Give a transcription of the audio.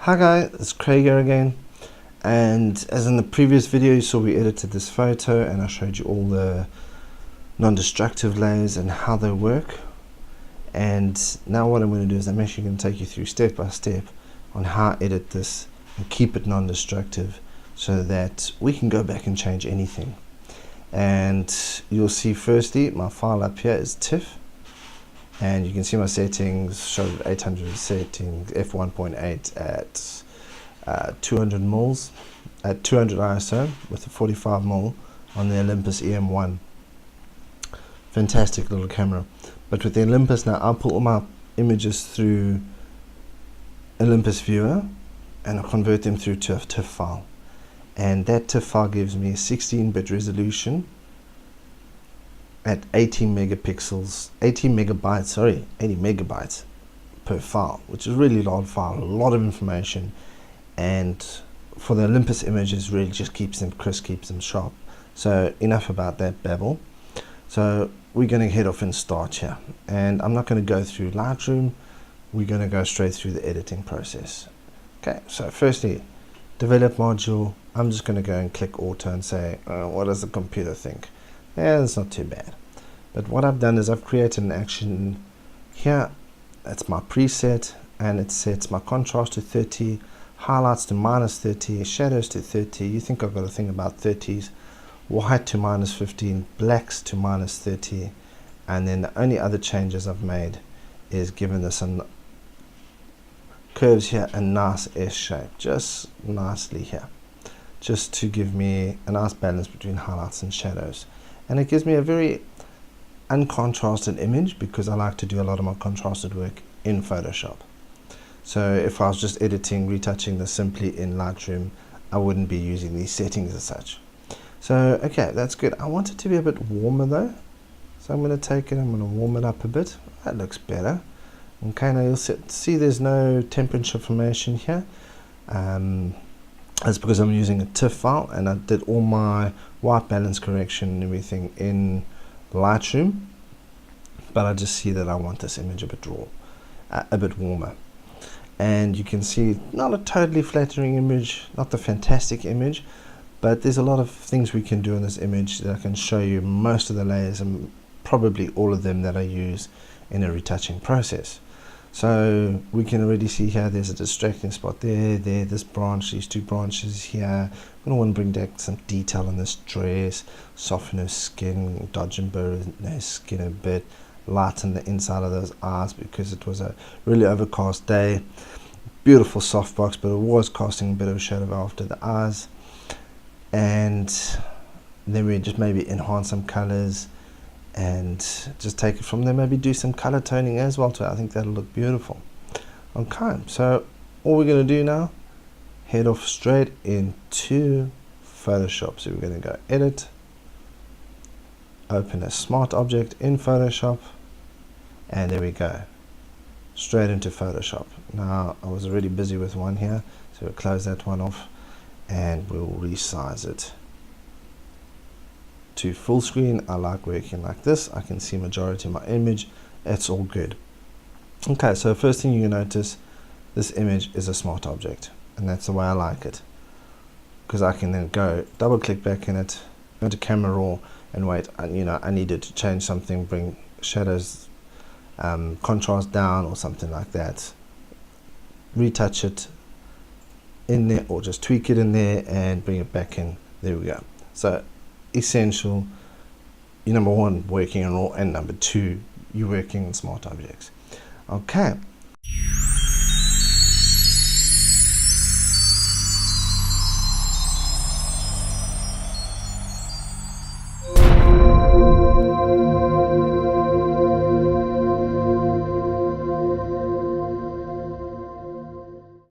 Hi guys, it's Granger again, and as in the previous video you saw, we edited this photo and I showed you all the non-destructive layers and how they work. And now what I'm going to do is I'm actually going to take you through step by step on how I edit this and keep it non-destructive so that we can go back and change anything. And you'll see firstly my file up here is TIFF, and you can see my settings showed 800 settings, f1.8 at 200 mils at 200 ISO with a 45 mil on the Olympus EM1. Fantastic little camera. But with the Olympus now, I'll pull all my images through Olympus Viewer and I'll convert them through to a TIFF file. And that TIFF file gives me a 16-bit resolution at 80 megabytes per file, which is a really large file, a lot of information. And for the Olympus images, really just keeps them crisp, keeps them sharp. So enough about that babble. So we're going to head off and start here, and I'm not going to go through Lightroom, we're going to go straight through the editing process. Okay, so firstly, develop module. I'm just going to go and click auto and say, what does the computer think? Yeah, it's not too bad. But what I've done is I've created an action here. That's my preset, and it sets my contrast to 30, highlights to -30, shadows to 30. You think I've got a thing about 30s. White to -15, blacks to -30, and then the only other changes I've made is given this some curves here, a nice S shape, just nicely here, just to give me a nice balance between highlights and shadows. And it gives me a very uncontrasted image because I like to do a lot of my contrasted work in Photoshop. So if I was just editing, retouching this simply in Lightroom, I wouldn't be using these settings as such. So okay, that's good. I want it to be a bit warmer though, so I'm going to take it, I'm going to warm it up a bit. That looks better. Okay, now you'll see there's no temperature information here. That's because I'm using a TIFF file, and I did all my white balance correction and everything in Lightroom, but I just see that I want this image a bit raw, a bit warmer. And you can see not a totally flattering image, not the fantastic image, but there's a lot of things we can do in this image that I can show you most of the layers and probably all of them that I use in a retouching process. So we can already see here there's a distracting spot there, this branch, these two branches here. I'm going to want to bring back some detail on this dress, soften her skin, dodge and burn her skin a bit, lighten the inside of those eyes because it was a really overcast day. Beautiful softbox, but it was casting a bit of a shadow after the eyes. And then we just maybe enhance some colors and just take it from there, maybe do some color toning as well too. I think that'll look beautiful. Okay, so all we're going to do now, head off straight into Photoshop. So we're going to go edit, open a smart object in Photoshop, and there we go, straight into Photoshop. Now I was already busy with one here, so we'll close that one off and we'll resize it to full screen. I like working like this. I can see majority of my image. It's all good. Okay, so first thing you notice, this image is a smart object, and that's the way I like it, because I can then go double click back in it, go to camera raw, and wait, and I needed to change something, bring shadows, contrast down or something like that, retouch it in there or just tweak it in there and bring it back in. There we go. So essential, number one, working on raw, and number two, you're working on smart objects. Okay,